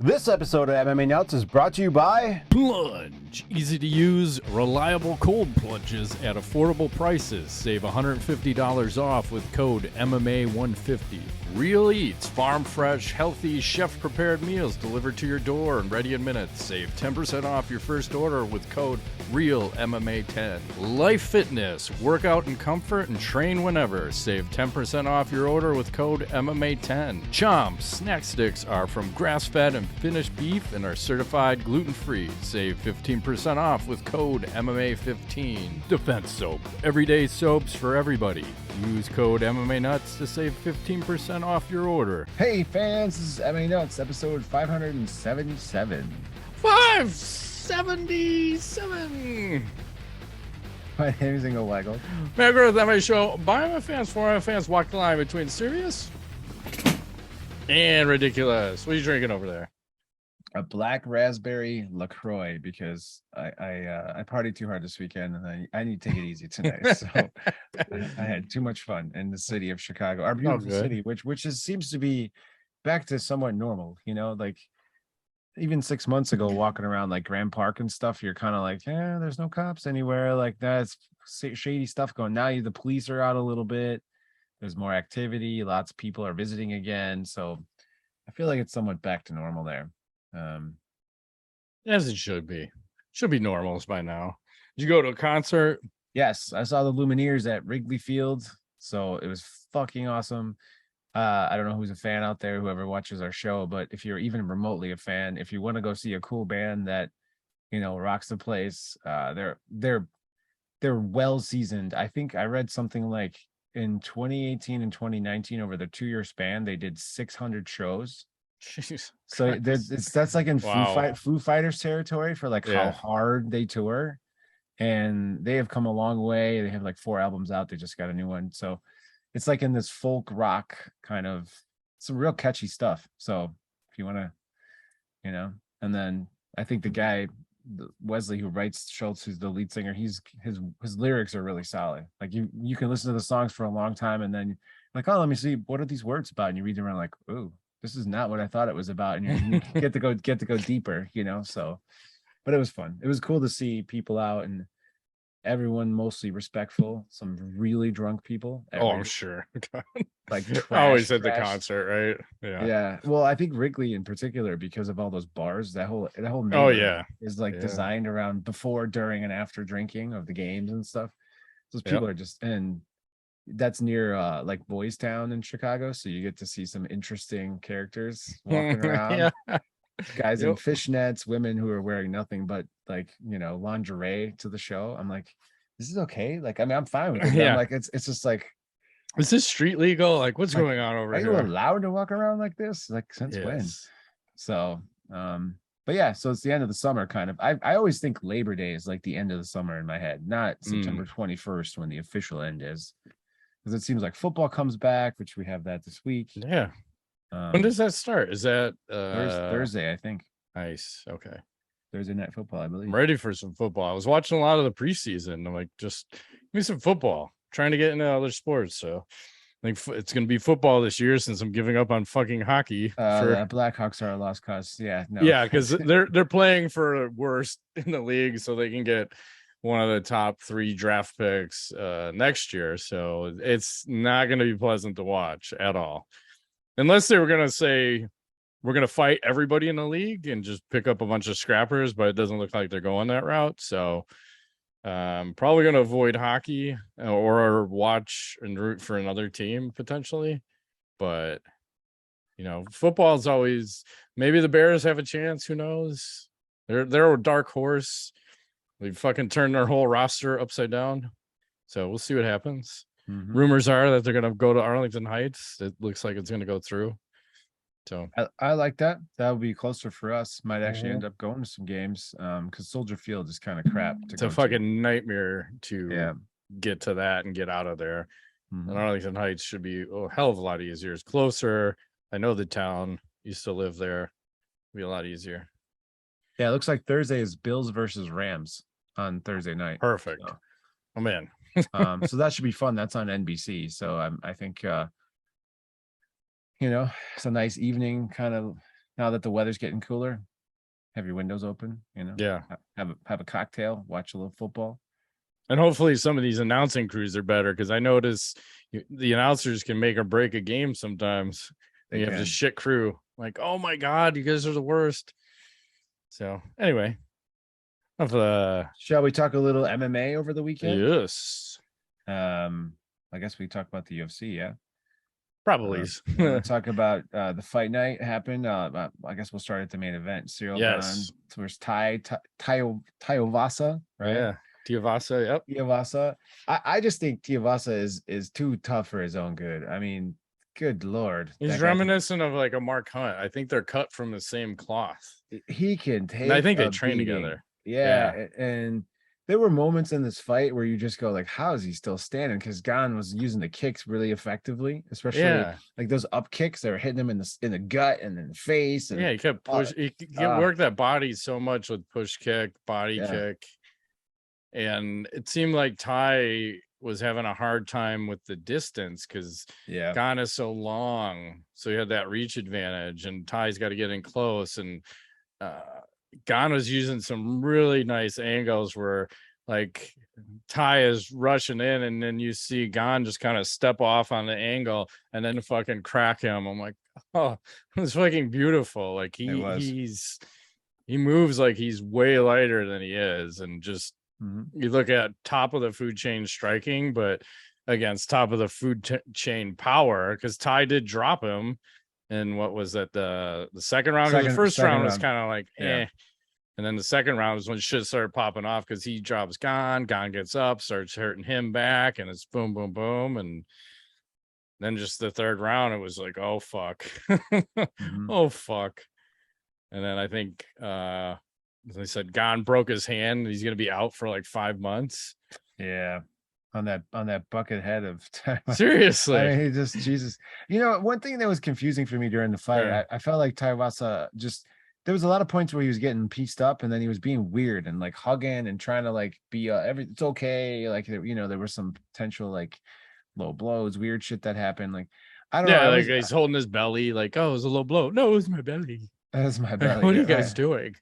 This episode of MMA Nuts is brought to you by Plunge. Easy to use, reliable cold plunges at affordable prices. Save $150 off with code MMA150. Real Eats. Farm fresh, healthy, chef-prepared meals delivered to your door and ready in minutes. Save 10% off your first order with code REALMMA10. Life Fitness. Work out in comfort and train whenever. Save 10% off your order with code MMA10. Chomps. Snack sticks are from grass-fed and finished beef and are certified gluten-free. Save 15% off with code MMA15. Defense Soap. Everyday soaps for everybody. Use code MMA Nuts to save 15% off your order. Hey fans, this is MMA Nuts, episode 577. 577! My name is Ingo Weigel. Member of the MMA show. By my fans, for my fans, walk the line between serious and ridiculous. What are you drinking over there? A black raspberry LaCroix because I partied too hard this weekend and I need to take it easy tonight. So I had too much fun in the city of Chicago, our beautiful city, which seems to be back to somewhat normal. You know, like even 6 months ago, walking around like Grand Park and stuff, you're kind of like, yeah, there's no cops anywhere. Like that's shady stuff going. Now the police are out a little bit. There's more activity. Lots of people are visiting again. So I feel like it's somewhat back to normal there. As it should be. Should be normals by now. Did you go to a concert? Yes, I saw the Lumineers at Wrigley Field, so it was fucking awesome. I don't know who's a fan out there, whoever watches our show, but if you're even remotely a fan, if you want to go see a cool band that, you know, rocks the place, they're well seasoned. I think I read something like in 2018 and 2019, over the 2-year span, they did 600 shows. Jeez. So that's like in Foo Fighters territory for like how hard they tour, and they have come a long way. They have like 4 albums out. They just got a new one, so it's like in this folk rock kind of some real catchy stuff. So if you want to, you know, and then I think the guy Wesley who writes Schultz, who's the lead singer, his lyrics are really solid. Like you can listen to the songs for a long time, and then like, oh, let me see, what are these words about? And you read them around like, ooh, this is not what I thought it was about, and you get to go deeper, you know. So, but it was fun. It was cool to see people out and everyone mostly respectful. Some really drunk people. I'm sure. Like always at the concert, right? Yeah. Well, I think Wrigley in particular, because of all those bars, that whole is like designed around before, during, and after drinking of the games and stuff. Those people are just, and that's near like Boys Town in Chicago, so you get to see some interesting characters walking around. Guys in fishnets, women who are wearing nothing but like, you know, lingerie to the show. I'm like, this is okay. Like, I mean, I'm fine with it. I'm like, it's just like, is this street legal? Like, what's going on over here? Are you allowed to walk around like this? Like, since when? So but yeah, so it's the end of the summer kind of. I always think Labor Day is like the end of the summer in my head, not September 21st when the official end is, because it seems like football comes back, which we have that this week. When does that start? Is that Thursday, I think. Nice. Okay. Thursday night football, I believe. I'm ready for some football. I was watching a lot of the preseason. I'm like, just give me some football. Trying to get into other sports. So I think it's going to be football this year, since I'm giving up on fucking hockey. Blackhawks are a lost cause. Yeah. No. Yeah, because they're playing for worst in the league, so they can get one of the top 3 draft picks next year. So it's not going to be pleasant to watch at all. Unless they were going to say, we're going to fight everybody in the league and just pick up a bunch of scrappers, but it doesn't look like they're going that route. So probably going to avoid hockey or watch and root for another team potentially. But, you know, football is always, maybe the Bears have a chance. Who knows? They're a dark horse. They fucking turned their whole roster upside down. So we'll see what happens. Mm-hmm. Rumors are that they're going to go to Arlington Heights. It looks like it's going to go through. So I like that. That would be closer for us. Might actually end up going to some games because Soldier Field is kind of crap. It's a fucking nightmare to get to that and get out of there. Mm-hmm. And Arlington Heights should be a hell of a lot easier. It's closer. I know the town. Used to live there. It'll be a lot easier. Yeah, it looks like Thursday is Bills versus Rams on Thursday night. Perfect. So. I'm in. So that should be fun. That's on NBC. So I think you know, it's a nice evening kind of now that the weather's getting cooler, have your windows open, Yeah. Have a cocktail, watch a little football. And hopefully some of these announcing crews are better, because I notice the announcers can make or break a game sometimes. You have this shit crew. Like, oh my God, you guys are the worst. So anyway. Shall we talk a little MMA over the weekend? Yes. I guess we talk about the UFC, yeah. Probably. Talk about the fight night happened. I guess we'll start at the main event. Cyril Gane versus Tuivasa, right? Yeah, Tuivasa. Yep, Tuivasa. I just think Tuivasa is too tough for his own good. I mean, good Lord, he's reminiscent of like a Mark Hunt. I think they're cut from the same cloth. He can take. And I think they train together. Yeah, and there were moments in this fight where you just go like, how is he still standing? Because Gane was using the kicks really effectively, especially like those up kicks that were hitting him in the gut and in the face. And he kept he worked that body so much with push kick, body kick. And it seemed like Ty was having a hard time with the distance because Gane is so long. So he had that reach advantage, and Ty's got to get in close. And Gane was using some really nice angles where like Ty is rushing in, and then you see Gane just kind of step off on the angle and then fucking crack him. I'm like, oh, it's fucking beautiful. Like he moves like he's way lighter than he is, and just you look at top of the food chain striking, but against top of the food chain power, because Ty did drop him. And what was that? The second round? The first round was kind of like, And then the second round was when shit started popping off, because he drops Gane gets up, starts hurting him back, and it's boom, boom, boom. And then just the third round, it was like, oh, fuck. Oh, fuck. And then I think, as I said, Gane broke his hand. He's going to be out for like 5 months. Yeah. On that bucket head of time. Seriously. I mean, he just, Jesus. One thing that was confusing for me during the fight, I felt like Tuivasa there was a lot of points where he was getting pieced up, and then he was being weird and like hugging and trying to like be it's okay. Like, there were some potential like low blows, weird shit that happened. Like, I don't know. He's holding his belly like, oh, it was a low blow. No, it was my belly. That's my belly. What are you guys doing?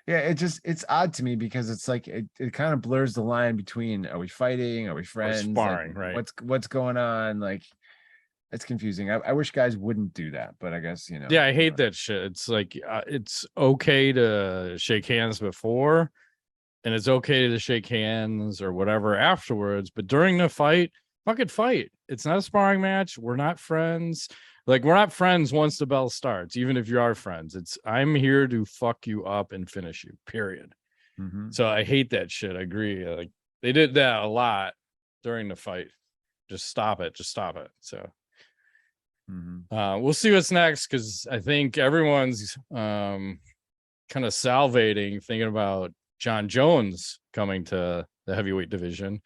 Yeah, it's odd to me, because it's like it kind of blurs the line between, are we fighting, are we friends, sparring, like, right? What's going on? Like, it's confusing. I wish guys wouldn't do that, but I guess I hate that shit. It's like it's okay to shake hands before, and it's okay to shake hands or whatever afterwards, but during the fight, fucking fight. It's not a sparring match. We're not friends. Like, we're not friends once the bell starts, even if you are friends. I'm here to fuck you up and finish you, period. So I hate that shit. I agree. Like, they did that a lot during the fight. Just stop it. So we'll see what's next, because I think everyone's kind of salivating, thinking about John Jones coming to the heavyweight division.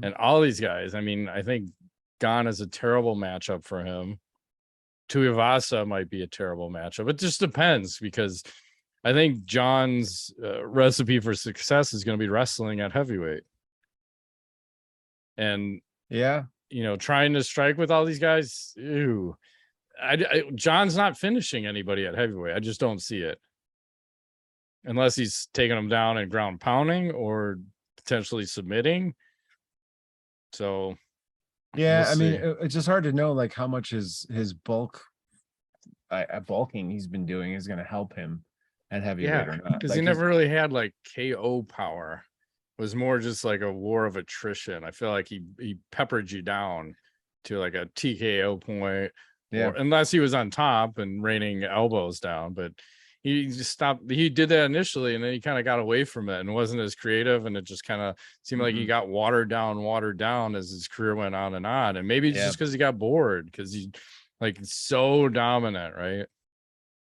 And all these guys. I mean, I think Gane is a terrible matchup for him. Tuivasa might be a terrible matchup. It just depends, because I think John's recipe for success is going to be wrestling at heavyweight. And trying to strike with all these guys. Ew. John's not finishing anybody at heavyweight. I just don't see it, unless he's taking them down and ground pounding or potentially submitting. So yeah, I mean, it's just hard to know like how much his bulking he's been doing is going to help him at heavyweight or not, because he never really had like KO power. It was more just like a war of attrition. I feel like he peppered you down to like a TKO point, unless he was on top and raining elbows down. But he just stopped. He did that initially, and then he kind of got away from it and wasn't as creative, and it just kind of seemed like he got watered down as his career went on. And maybe it's just because he got bored, because he like so dominant, right?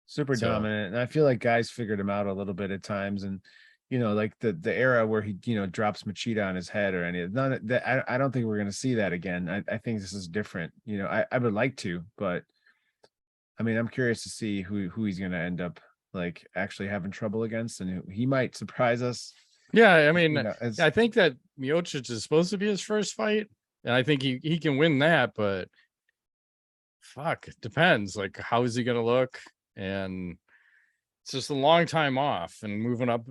Super dominant. And I feel like guys figured him out a little bit at times, and like the era where he drops Machida on his head or any of that. I don't think we're going to see that again. I think this is different. I would like to, but I mean, I'm curious to see who he's going to end up like actually having trouble against, and he might surprise us. Yeah, I mean, I think that Miocic is supposed to be his first fight, and I think he can win that, but fuck, it depends. Like, how is he going to look? And it's just a long time off and moving up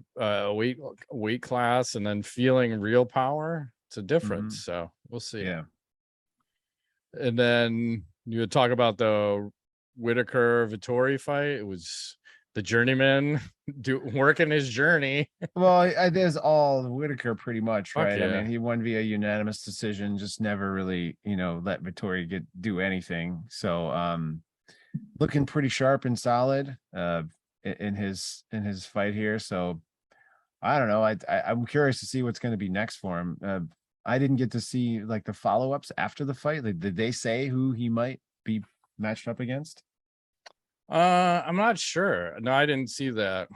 weight class and then feeling real power. It's a difference. So we'll see. Yeah. And then you would talk about the Whittaker Vettori fight. It was the journeyman working his journey. Well, it is all Whittaker pretty much, right? Yeah. I mean, he won via unanimous decision, just never really, let Vettori do anything. So looking pretty sharp and solid in his fight here. So I don't know. I'm curious to see what's going to be next for him. I didn't get to see like the follow-ups after the fight. Like, did they say who he might be matched up against? I'm not sure. No, I didn't see that.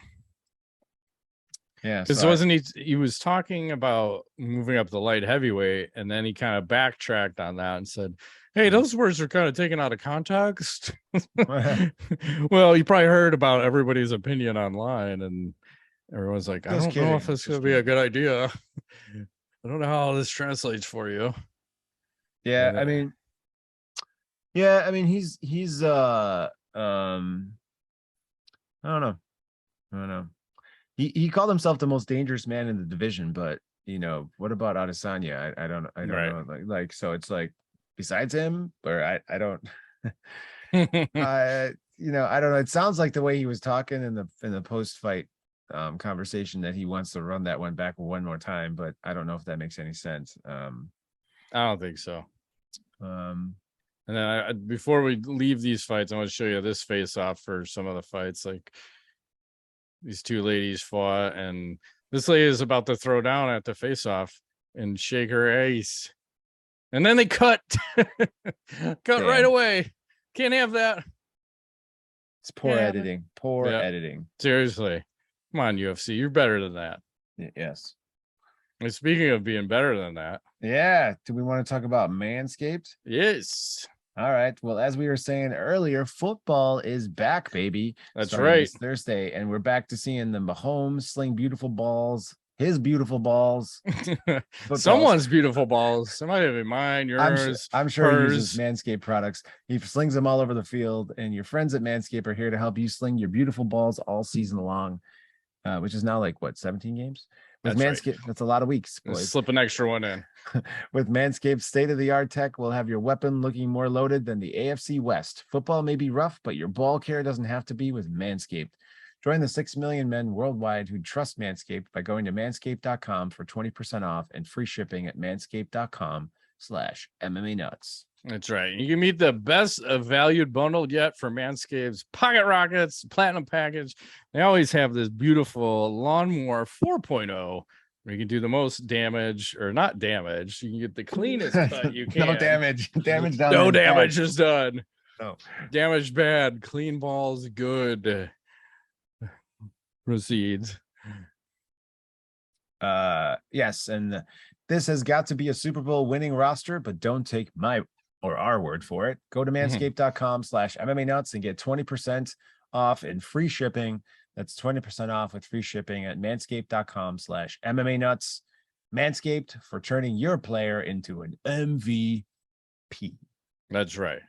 Yeah, because wasn't he was talking about moving up the light heavyweight, and then he kind of backtracked on that and said, hey, those words are kind of taken out of context. Well, you probably heard about everybody's opinion online, and everyone's like, I don't know if this could be a good idea. I don't know how this translates for you. Yeah, I mean, he's I don't know. He called himself the most dangerous man in the division, but what about Adesanya? I don't know. Like, so it's like, besides him, or I don't I don't know. It sounds like the way he was talking in the post-fight conversation that he wants to run that one back one more time, but I don't know if that makes any sense. I don't think so. And then before we leave these fights, I want to show you this face-off for some of the fights. Like, these two ladies fought, and this lady is about to throw down at the face-off and shake her ace, and then they cut right away. Can't have that. It's poor editing. Editing. Seriously, come on, UFC, you're better than that. Yes. And speaking of being better than that, do we want to talk about Manscaped? Yes. All right. Well, as we were saying earlier, football is back, baby. That's right. This Thursday, and we're back to seeing the Mahomes sling beautiful balls, his beautiful balls, someone's beautiful balls. It might have been mine, yours. I'm sure he uses Manscaped products. He slings them all over the field, and your friends at Manscaped are here to help you sling your beautiful balls all season long, which is now like what, 17 games? With Manscaped, that's a lot of weeks. Slip an extra one in. With Manscaped's state-of-the-art tech, we'll have your weapon looking more loaded than the AFC West. Football may be rough, but your ball care doesn't have to be with Manscaped. Join the 6 million men worldwide who trust Manscaped by going to manscaped.com for 20% off and free shipping at manscaped.com/MMANUTS. That's right. You can meet the best valued bundle yet for Manscaped's Pocket Rockets Platinum Package. They always have this beautiful Lawnmower 4.0 where you can do the most damage, or not damage. You can get the cleanest cut you can. No damage. Damage done. No damage is done. No. Damage bad. Clean balls good. Proceeds. Yes, and this has got to be a Super Bowl winning roster, but don't take my or our word for it. Go to manscaped.com/MMANuts and get 20% off and free shipping. That's 20% off with free shipping at manscaped.com/MMANuts. Manscaped, for turning your player into an MVP. That's right.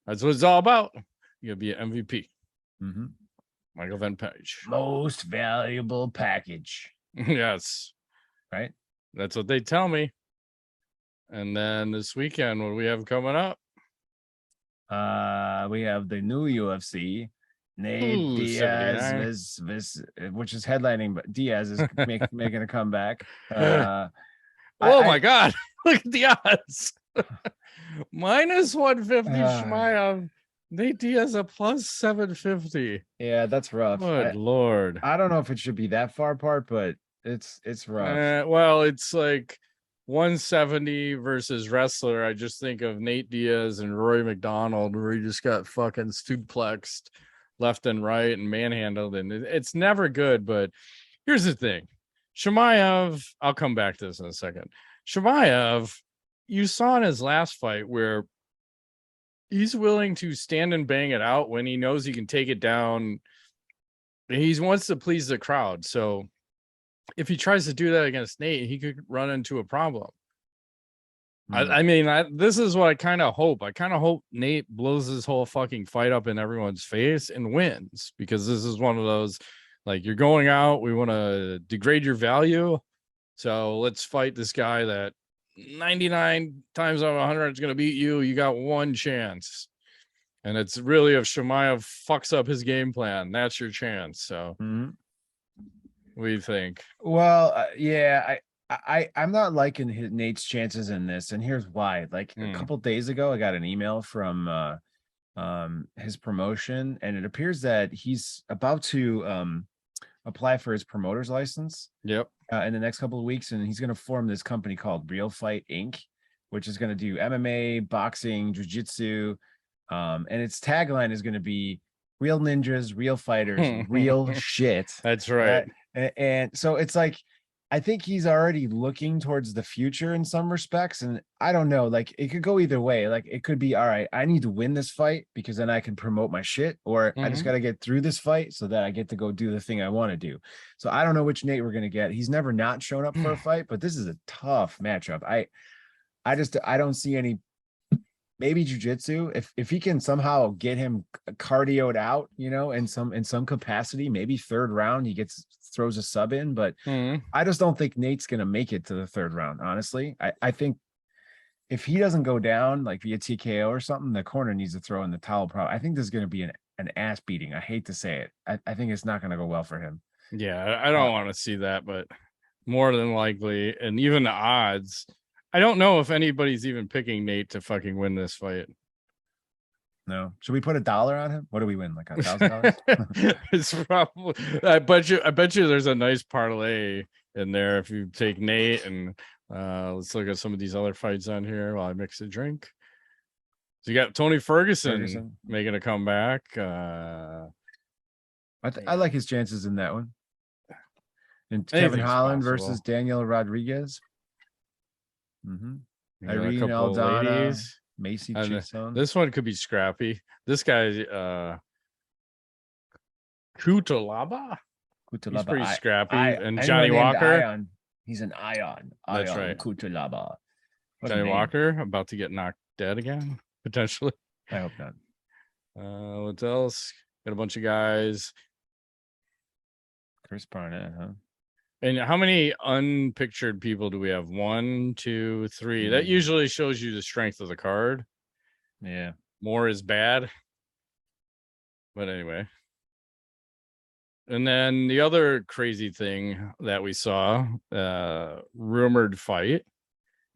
That's what it's all about. You'll be an MVP. Mm-hmm. Michael Van Page. Most valuable package. Yes. Right? That's what they tell me. And then this weekend, what do we have coming up? We have the new UFC. Nate Diaz, which is headlining, but Diaz is making a comeback. My God. Look at Diaz. Minus 150 Chimaev. Nate Diaz a plus 750. Yeah, that's rough. Good Lord. I don't know if it should be that far apart, but it's rough. Well, it's like 170 versus wrestler. I just think of Nate Diaz and Rory McDonald, where he just got fucking suplexed left and right and manhandled, and it's never good. But here's the thing. Chimaev, I'll come back to this in a second. Chimaev, you saw in his last fight where he's willing to stand and bang it out when he knows he can take it down. He wants to please the crowd. So if he tries to do that against Nate, he could run into a problem. I mean, this is what I kind of hope. I kind of hope Nate blows this whole fucking fight up in everyone's face and wins, because this is one of those, like, you're going out, we want to degrade your value, so let's fight this guy that 99 times out of 100 is going to beat you. You got one chance, and it's really, if Chimaev fucks up his game plan, that's your chance. So, what do you think? Well, yeah, I'm not liking Nate's chances in this, and here's why. Like a couple days ago, I got an email from his promotion, and it appears that he's about to apply for his promoter's license. Yep. In the next couple of weeks, and he's going to form this company called Real Fight Inc., which is going to do MMA, boxing, jiu-jitsu, and its tagline is going to be "Real ninjas, real fighters, real shit." That's right. And so it's like, I think he's already looking towards the future in some respects. And I don't know, like it could go either way. Like it could be, all right, I need to win this fight because then I can promote my shit, or I just got to get through this fight so that I get to go do the thing I want to do. So I don't know which Nate we're going to get. He's never not shown up for a fight, but this is a tough matchup. I don't see any. Maybe jiu-jitsu, if he can somehow get him cardioed out, you know, in some capacity, maybe third round he throws a sub in, but I just don't think Nate's gonna make it to the third round. Honestly, I think if he doesn't go down like via TKO or something, the corner needs to throw in the towel. Probably, I think this is gonna be an ass beating. I hate to say it. I think it's not gonna go well for him. Yeah, I don't want to see that, but more than likely, and even the odds, I don't know if anybody's even picking Nate to fucking win this fight. No. Should we put $1 on him? What do we win? Like $1,000? It's probably. I bet you there's a nice parlay in there if you take Nate. And let's look at some of these other fights on here while I mix a drink. So you got Tony Ferguson making a comeback. I like his chances in that one. And Kevin Holland versus Daniel Rodriguez. Irene Aldana, Macy Chiasson. This one could be scrappy. This guy, Kutalaba. He's pretty scrappy. And Johnny Walker. Ion. He's an Ion. That's right. Kutalaba. Johnny Walker about to get knocked dead again, potentially. I hope not. What else? Got a bunch of guys. Chris Barnett, huh? And how many unpictured people do we have? 1, 2, 3. That usually shows you the strength of the card. Yeah. More is bad. But anyway. And then the other crazy thing that we saw, rumored fight,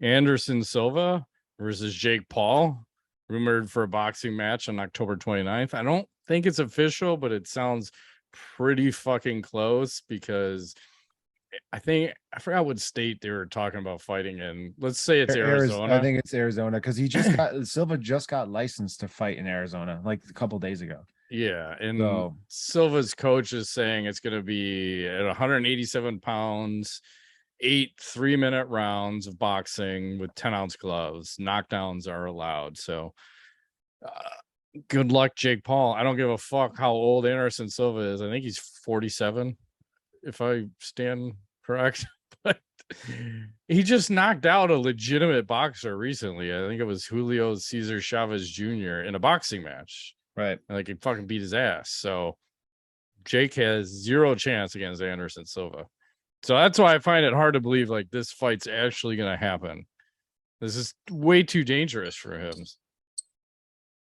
Anderson Silva versus Jake Paul, rumored for a boxing match on October 29th. I don't think it's official, but it sounds pretty fucking close, because I forgot what state they were talking about fighting in. Let's say it's Arizona. I think it's Arizona, because Silva just got licensed to fight in Arizona like a couple days ago. Yeah, and Silva's coach is saying it's going to be at 187 pounds, 8 3-minute rounds of boxing with 10-ounce gloves. Knockdowns are allowed. So good luck, Jake Paul. I don't give a fuck how old Anderson Silva is. I think he's 47. If I stand correct, but he just knocked out a legitimate boxer recently. I think it was Julio Cesar Chavez Jr. in a boxing match. Right. And like he fucking beat his ass. So Jake has zero chance against Anderson Silva. So that's why I find it hard to believe like this fight's actually going to happen. This is way too dangerous for him.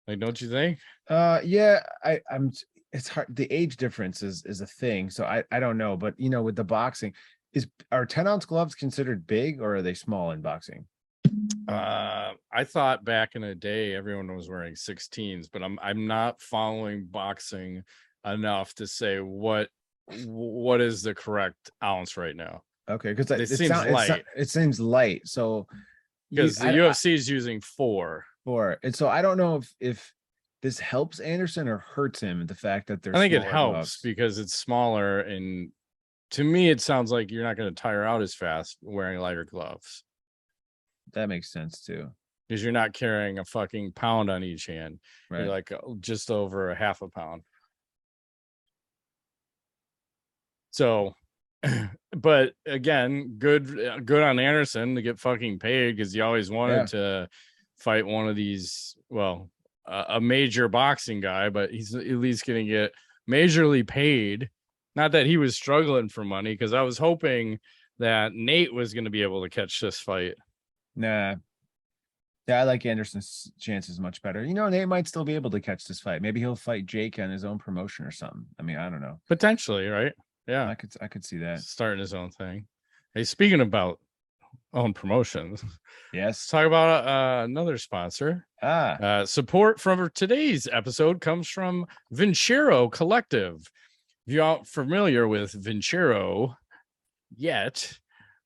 Like, don't you think? Yeah, I'm. It's hard. The age difference is a thing. So I don't know. But, you know, with the boxing, are 10-ounce gloves considered big, or are they small in boxing? I thought back in the day everyone was wearing 16s, but I'm not following boxing enough to say what is the correct ounce right now. Okay, because it seems light. It seems light. So because the UFC is using 4. And so I don't know if this helps Anderson or hurts him, the fact that there's. I think it helps gloves. Because it's smaller, and to me it sounds like you're not going to tire out as fast wearing lighter gloves. That makes sense too, because you're not carrying a fucking pound on each hand. Right. You're like just over a half a pound. So but again, good on Anderson to get fucking paid, because he always wanted to fight one of these, well, a major boxing guy, but he's at least going to get majorly paid. Not that he was struggling for money, because I was hoping that Nate was going to be able to catch this fight. Nah. Yeah, I like Anderson's chances much better. You know, Nate might still be able to catch this fight. Maybe he'll fight Jake on his own promotion or something. I mean, I don't know. Potentially, right? Yeah. I could see that. Starting his own thing. Hey, speaking about own promotions. Yes. Let's talk about another sponsor. Support from today's episode comes from Vincero Collective. If you aren't familiar with Vincero yet,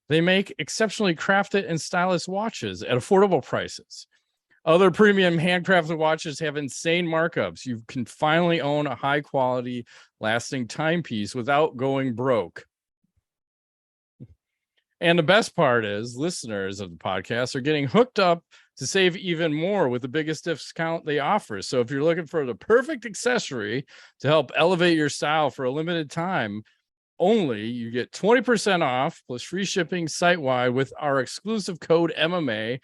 they make exceptionally crafted and stylish watches at affordable prices. Other premium handcrafted watches have insane markups. You can finally own a high quality, lasting timepiece without going broke. And the best part is, listeners of the podcast are getting hooked up to save even more with the biggest discount they offer. So if you're looking for the perfect accessory to help elevate your style for a limited time only, you get 20% off plus free shipping site-wide with our exclusive code MMA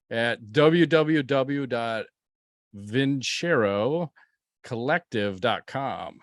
at www.vincerocollective.com.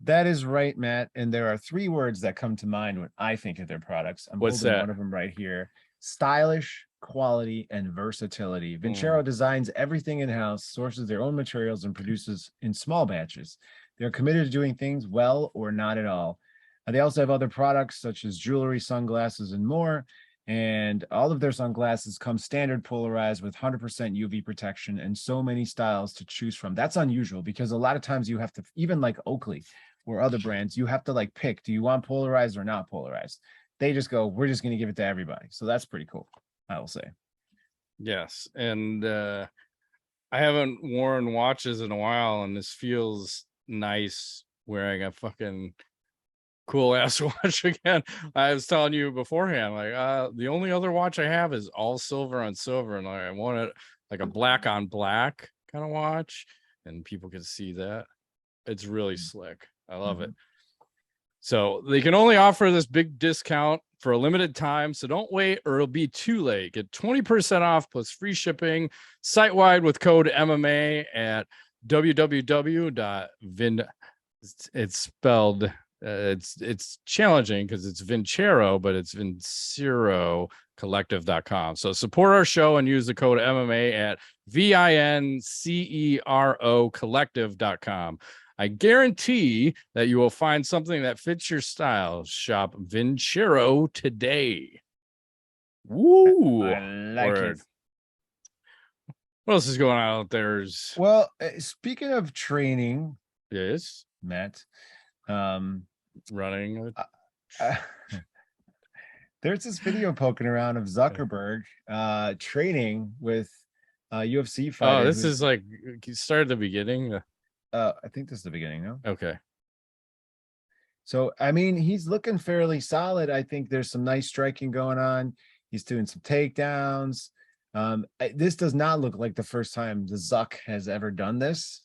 That is right, Matt. And there are 3 words that come to mind when I think of their products. I'm What's holding that? One of them right here. Stylish, quality, and versatility. Vincero designs everything in-house, sources their own materials, and produces in small batches. They're committed to doing things well or not at all. They also have other products such as jewelry, sunglasses, and more. And all of their sunglasses come standard polarized with 100% UV protection and so many styles to choose from. That's unusual, because a lot of times you have to, even like Oakley or other brands, you have to like pick, do you want polarized or not polarized? They just go, we're just going to give it to everybody. So that's pretty cool, I will say. Yes. And I haven't worn watches in a while, and this feels nice wearing a fucking cool ass watch again. I was telling you beforehand, like the only other watch I have is all silver on silver, and I want it like a black on black kind of watch, and people can see that. It's really slick. I love it. So they can only offer this big discount for a limited time, so don't wait or it'll be too late. Get 20% off plus free shipping site-wide with code MMA at www.vin. It's spelled it's challenging because it's Vincero, but it's vincerocollective.com. So support our show and use the code MMA at VINCERO collective.com. I guarantee that you will find something that fits your style. Shop Vincero today. Woo! I like it. What else is going on out there? Well, speaking of training, yes, Matt, running. There's this video poking around of Zukerberg training with UFC fighters. Oh, this is like, you started at the beginning. I think this is the beginning, no? Okay. So, I mean, he's looking fairly solid. I think there's some nice striking going on. He's doing some takedowns. This does not look like the first time the Zuck has ever done this.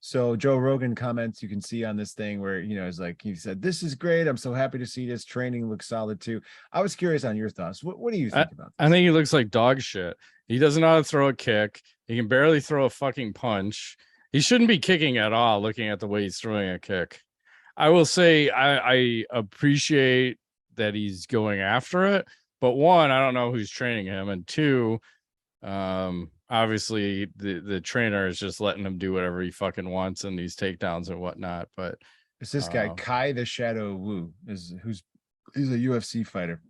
So Joe Rogan comments you can see on this thing where, you know, it's like, he said, this is great. I'm so happy to see this. Training looks solid too. I was curious on your thoughts. What do you think about this? I think he looks like dog shit. He doesn't know how to throw a kick. He can barely throw a fucking punch. He shouldn't be kicking at all, looking at the way he's throwing a kick. I will say I appreciate that he's going after it, but one, I don't know who's training him, and two, obviously the trainer is just letting him do whatever he fucking wants in these takedowns and whatnot. But it's this guy Kai the Shadow Wu he's a UFC fighter,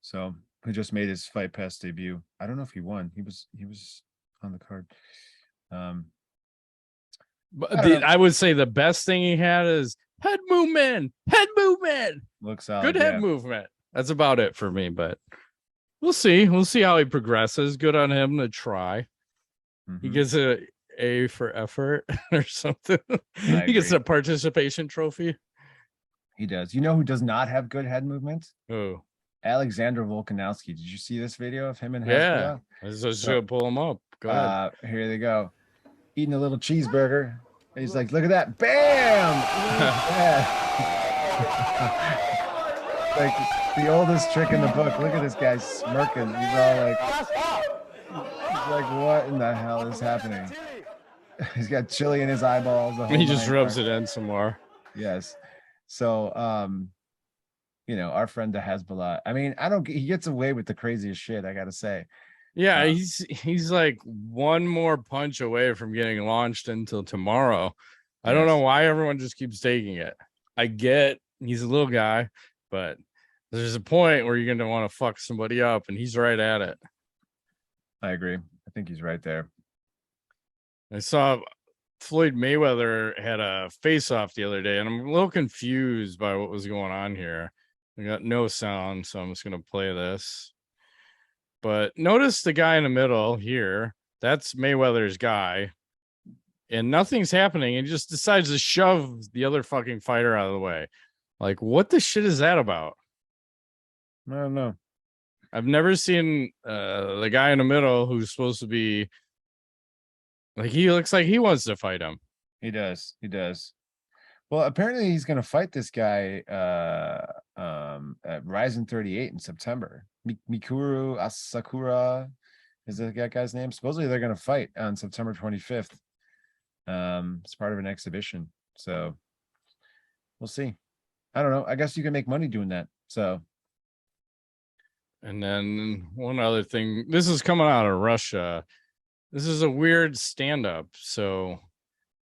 so who just made his Fight Pass debut. I don't know if he won. He was on the card. But I would say the best thing he had is head movement. Looks solid. Good head movement. That's about it for me, but we'll see. We'll see how he progresses. Good on him to try. He gets A for effort or something. He gets a participation trophy. He does. You know who does not have good head movement? Who? Alexander Volkanovski. Did you see this video of him and Hasbulla? Yeah. Let's just pull him up. Go ahead. Here they go. Eating a little cheeseburger. And he's like, look at that. Bam! like the oldest trick in the book. Look at this guy smirking. He's like, what in the hell is happening? He's got chili in his eyeballs. He just rubs it in some more. Yes. So, you know, our friend the Hasbulla. I mean, he gets away with the craziest shit, I gotta say. Yeah, he's like one more punch away from getting launched until tomorrow. I don't know why everyone just keeps taking it. I get he's a little guy, but there's a point where you're gonna want to fuck somebody up, and he's right at it. I agree. I think he's right there. I saw Floyd Mayweather had a face-off the other day, and I'm a little confused by what was going on here. I got no sound, so I'm just gonna play this. But notice the guy in the middle here. That's Mayweather's guy. And nothing's happening. And he just decides to shove the other fucking fighter out of the way. Like, what the shit is that about? I don't know. I've never seen the guy in the middle who's supposed to be like, he looks like he wants to fight him. He does. He does. Well, apparently he's going to fight this guy at Ryzen 38 in September. Mikuru Asakura is that guy's name. Supposedly they're going to fight on September 25th. It's part of an exhibition. So we'll see. I don't know. I guess you can make money doing that. So. And then one other thing. This is coming out of Russia. This is a weird stand-up. So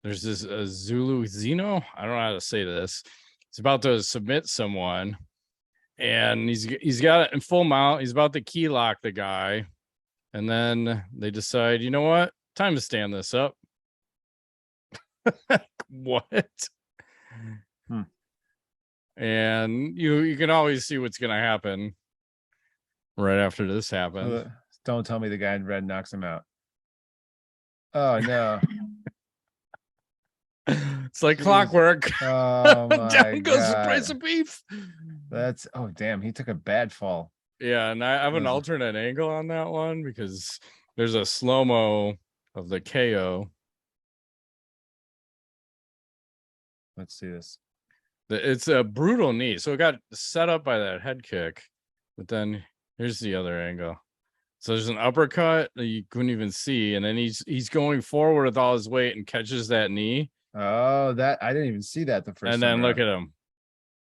there's this Zulu Zeno. I don't know how to say this. He's about to submit someone, and he's got it in full mount. He's about to key lock the guy, and then they decide, you know what? Time to stand this up. What? And you can always see what's going to happen right after this happens. Don't tell me the guy in red knocks him out. Oh no. It's like clockwork. Oh my Down goes God. the price of beef. That's damn, he took a bad fall. Yeah, and I have an alternate angle on that one because there's a slow-mo of the KO. Let's see this. It's a brutal knee. So it got set up by that head kick, but then here's the other angle. So there's an uppercut that you couldn't even see, and then he's going forward with all his weight and catches that knee. Oh, that I didn't even see that the first. And then look at him.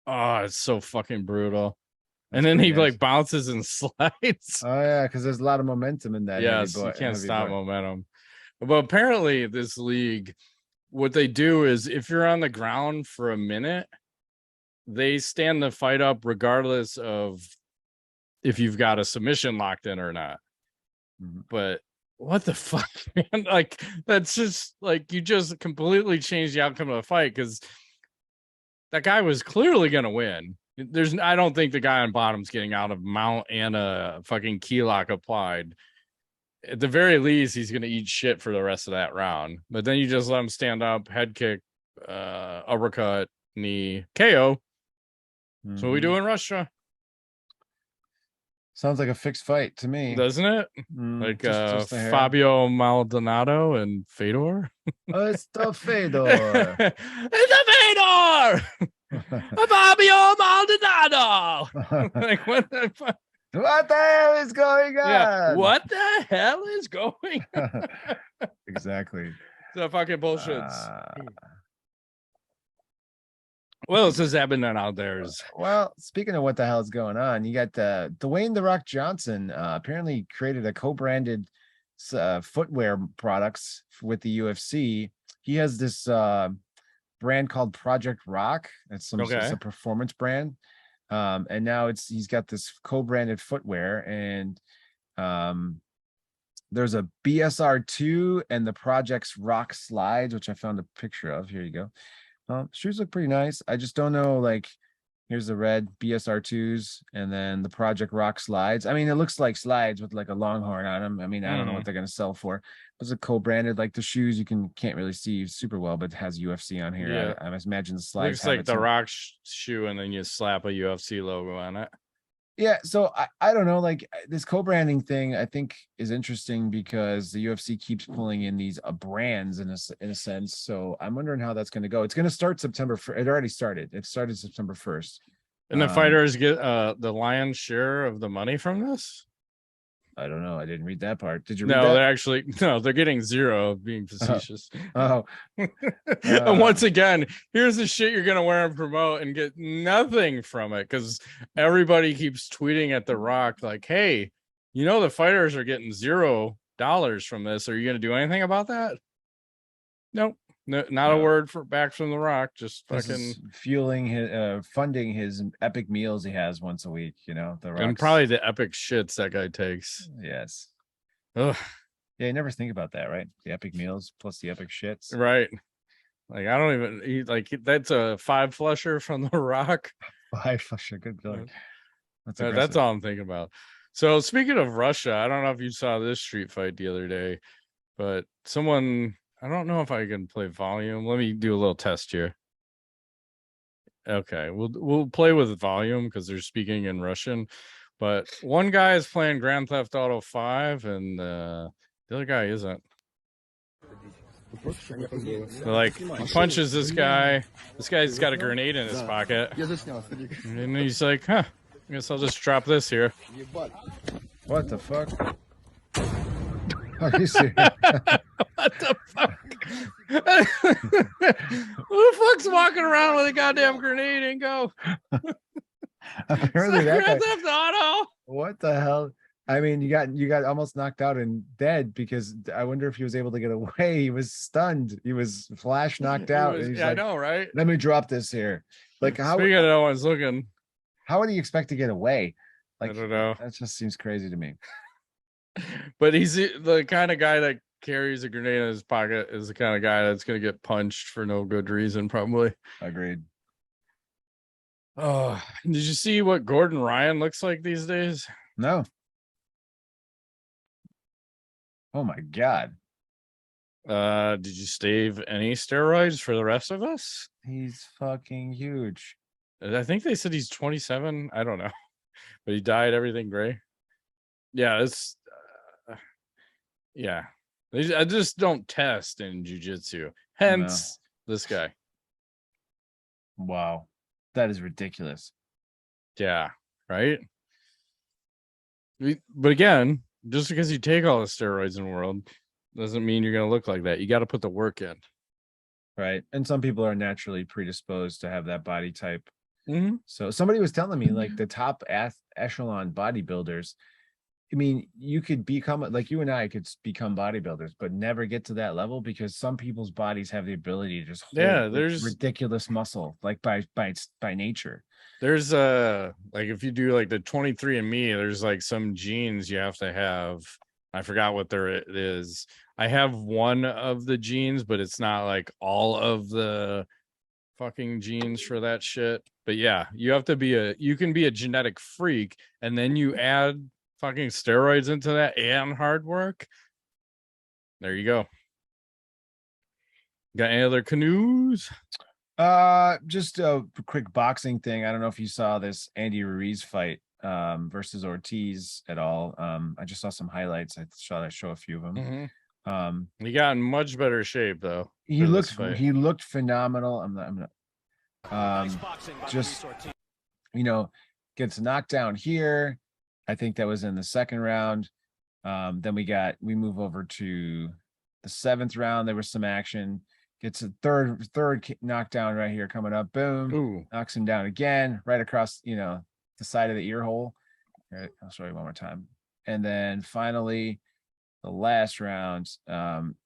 Oh, it's so fucking brutal. And then he like bounces and slides. Oh yeah, because there's a lot of momentum in that. Yes, you can't stop momentum. But apparently, this league, what they do is if you're on the ground for a minute, they stand the fight up regardless of if you've got a submission locked in or not. But what the fuck, man? Like, that's just like, you just completely changed the outcome of the fight because that guy was clearly going to win. I don't think the guy on bottom's getting out of mount and a fucking key lock applied. At the very least, he's going to eat shit for the rest of that round. But then you just let him stand up, head kick, uppercut, knee, KO. So we do in Russia. Sounds like a fixed fight to me, doesn't it? Like just Fabio Maldonado and Fedor. Oh, it's the Fedor. It's the Fedor. Fabio Maldonado. Like, what the fuck? What the hell is going on? Yeah, what the hell is going on? Exactly. The fucking bullshit. What else is happening out there? Well, speaking of what the hell is going on, you got Dwayne "The Rock" Johnson apparently created a co-branded footwear products with the UFC. He has this brand called Project Rock. It's it's a performance brand. And now he's got this co-branded footwear, and there's a BSR2 and the Project's Rock slides, which I found a picture of. Here you go. Shoes look pretty nice. I just don't know, like, here's the red BSR2s and then the Project Rock slides. I mean, it looks like slides with like a longhorn on them. I mean, I don't know what they're going to sell for. It's a co-branded, like the shoes you can't really see super well, but it has UFC on here. Yeah. I imagine the slides looks like the Rock shoe, and then you slap a UFC logo on it. Yeah, so I don't know, like this co-branding thing I think is interesting because the UFC keeps pulling in these brands in a sense. So I'm wondering how that's going to go. It's going to start September 1st. It already started. It started September 1st. And the fighters get the lion's share of the money from this? I don't know. I didn't read that part. Did you read that? No, they're actually they're getting zero, being facetious. And once again, here's the shit you're gonna wear and promote and get nothing from it because everybody keeps tweeting at The Rock like, hey, you know the fighters are getting $0 from this. Are you gonna do anything about that? Nope. No, not a word back from The Rock. Just fucking fueling his funding his epic meals he has once a week, The Rock. And probably the epic shits that guy takes. Yes. Ugh. Yeah, you never think about that, right? The epic meals plus the epic shits. Right. Like I don't even eat that's a 5 flusher from The Rock. 5 flusher, good God. That's all I'm thinking about. So speaking of Russia, I don't know if you saw this street fight the other day, but I don't know if I can play volume. Let me do a little test here. Okay, we'll play with volume because they're speaking in Russian. But one guy is playing Grand Theft Auto 5, and the other guy isn't. Like, he punches this guy. This guy's got a grenade in his pocket. And he's like, huh, I guess I'll just drop this here. What the fuck? Are you serious? What the fuck? Who the fuck's walking around with a goddamn grenade and go? Apparently that Grand Theft Auto. What the hell? I mean, you got almost knocked out and dead because I wonder if he was able to get away. He was stunned. He was flash knocked out. I know, right? Let me drop this here. Like how? Speaking of no one's looking. How would he expect to get away? Like I don't know. That just seems crazy to me. But he's the kind of guy that carries a grenade in his pocket is the kind of guy that's going to get punched for no good reason, probably. Agreed. Oh, did you see what Gordon Ryan looks like these days? No. Oh my God. Did you stave any steroids for the rest of us? He's fucking huge. I think they said he's 27. I don't know. But he dyed everything gray. Yeah, it's yeah. I just don't test in jiu-jitsu. Hence this guy. Wow. That is ridiculous. Yeah, right? But again, just because you take all the steroids in the world doesn't mean you're going to look like that. You got to put the work in. Right. And some people are naturally predisposed to have that body type. Mm-hmm. So somebody was telling me like the top echelon bodybuilders, I mean, you could become like you and I could become bodybuilders, but never get to that level because some people's bodies have the ability to just hold there's ridiculous muscle, like by nature. There's like if you do like the 23andMe, there's like some genes you have to have. I forgot what it is. I have one of the genes, but it's not like all of the fucking genes for that shit. But yeah, you have to you can be a genetic freak, and then you add fucking steroids into that and hard work. There you go. Got any other canoes? Just a quick boxing thing. I don't know if you saw this Andy Ruiz fight versus Ortiz at all. I just saw some highlights. I show a few of them. Mm-hmm. He got in much better shape though. He looked phenomenal. Just gets knocked down here. I think that was in the second round. Then we move over to the 7th round. There was some action. Gets a third knockdown right here coming up. Boom. Ooh. Knocks him down again, right across, the side of the ear hole. Right, I'll show you one more time. And then finally, the last round,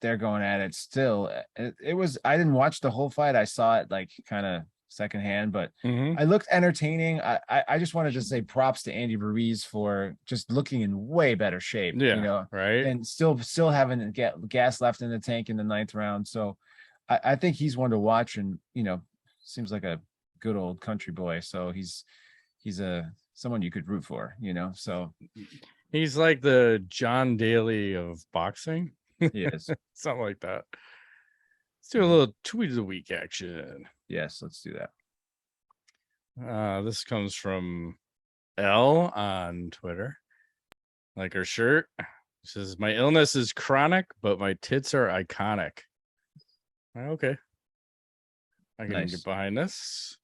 they're going at it still. I didn't watch the whole fight. I saw it like kind of secondhand, but I looked entertaining. I just wanted to say props to Andy Ruiz for just looking in way better shape. Right. And still having gas left in the tank in the 9th round. So I think he's one to watch, and seems like a good old country boy. So he's someone you could root for. So he's like the John Daly of boxing. Yes, something like that. Let's do a little tweet of the week action. Yes, let's do that. This comes from L on Twitter. Like her shirt. It says, "My illness is chronic, but my tits are iconic." Okay. I can get behind this.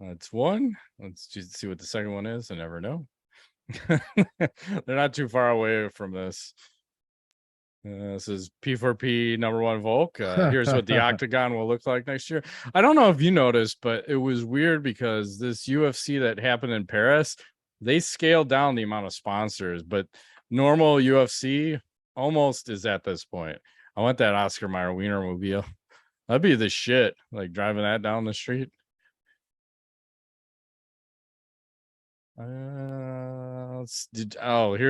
That's one. Let's just see what the second one is. I never know. They're not too far away from this. This is P4P #1 Volk. Here's what the octagon will look like next year. I don't know if you noticed, but it was weird because this UFC that happened in Paris, they scaled down the amount of sponsors, but normal UFC almost is at this point. I want that Oscar Mayer Wienermobile. That'd be the shit, like driving that down the street. Here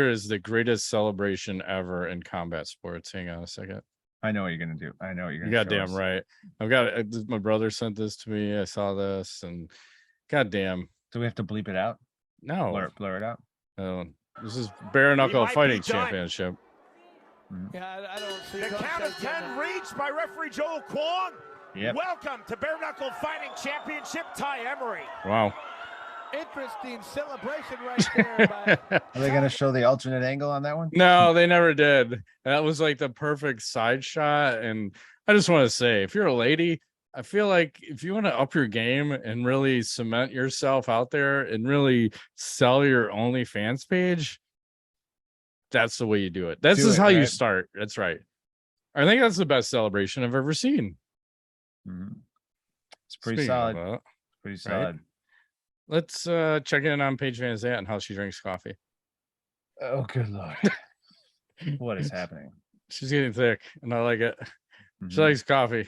is the greatest celebration ever in combat sports. Hang on a second. I know what you're gonna do. I know what you're gonna do. Goddamn right. I've got my brother sent this to me. I saw this and goddamn. Do we have to bleep it out? No. Blur it out. This is bare knuckle fighting championship. Yeah, I don't see the count of 10 reached by referee Joel Kwong. Yep. Welcome to bare knuckle fighting championship, Ty Emery. Wow. Interesting celebration right there. Are they going to show the alternate angle on that one? No, they never did. That was like the perfect side shot. And I just want to say, if you're a lady, I feel like if you want to up your game and really cement yourself out there and really sell your OnlyFans page, that's the way you do it. This is how you start. That's right. I think that's the best celebration I've ever seen. It's pretty solid. Pretty solid. Right? Let's check in on Paige Van Zant and how she drinks coffee. Oh, good Lord. What is happening? She's getting thick, and I like it. She likes coffee,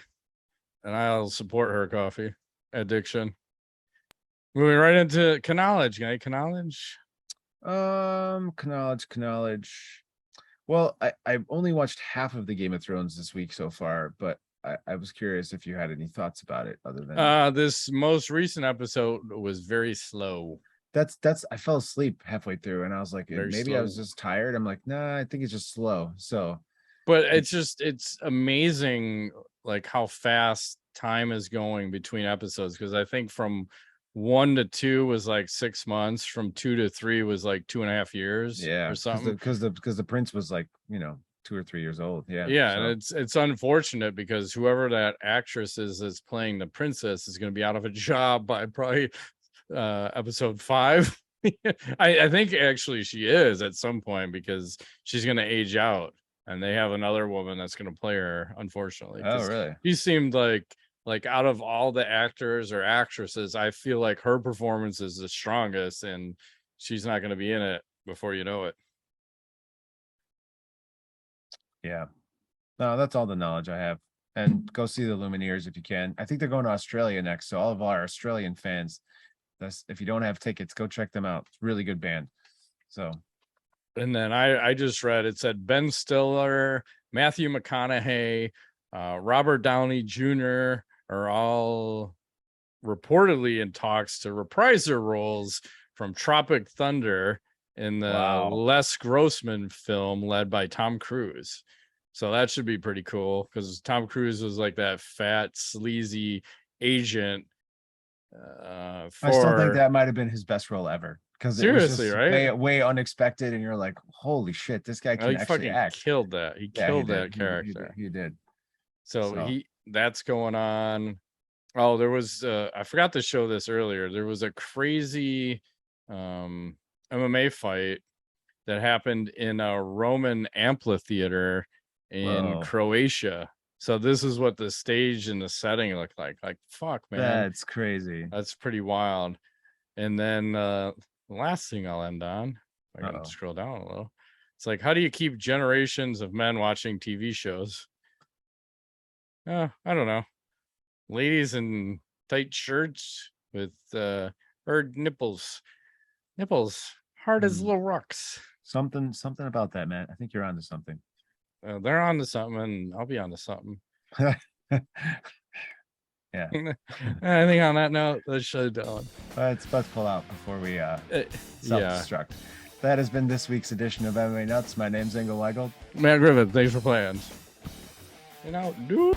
and I'll support her coffee addiction. Moving right into Knowledge. Knowledge. Well, I've only watched half of the Game of Thrones this week so far, but I was curious if you had any thoughts about it other than this most recent episode was very slow. That's I fell asleep halfway through and I was like, maybe slow. I was just tired. I'm like, nah, I think it's just slow. So but it's amazing like how fast time is going between episodes, because I think from 1 to 2 was like 6 months, from 2 to 3 was like 2.5 years, or something, because the prince was like 2 or 3 years old. And it's unfortunate because whoever that actress is that's playing the princess is going to be out of a job by probably episode 5. I think actually she is at some point, because she's going to age out and they have another woman that's going to play her, unfortunately. Oh, really? She seemed like out of all the actors or actresses, I feel like her performance is the strongest, and she's not going to be in it before you know it. Yeah, no, that's all the knowledge I have. And go see the Lumineers if you can. I think they're going to Australia next, so all of our Australian fans, if you don't have tickets, go check them out. It's a really good band. So, and then I just read, it said Ben Stiller, Matthew McConaughey, Robert Downey Jr. are all reportedly in talks to reprise their roles from Tropic Thunder in the Les Grossman film led by Tom Cruise. So that should be pretty cool, because Tom Cruise was like that fat, sleazy agent. I still think that might have been his best role ever. Because seriously, right? Way unexpected, and you're like, holy shit, this guy can actually act. Killed that. He killed that character. He did. So that's going on. Oh, there was I forgot to show this earlier. There was a crazy MMA fight that happened in a Roman amphitheater in Croatia. So this is what the stage and the setting look like. Like, fuck, man. That's crazy. That's pretty wild. And then the last thing I'll end on, I gotta scroll down a little. It's like, how do you keep generations of men watching TV shows? I don't know. Ladies in tight shirts with hard nipples. Hard as little rocks. Something about that, man. I think you're onto something. They're onto something, and I'll be onto something. Yeah. I think on that note, let's shut it down. Let's pull out before we self-destruct. That has been this week's edition of MMA Nuts. My name's Engel Weigel. Matt Griffith, thanks for playing. And out, dude.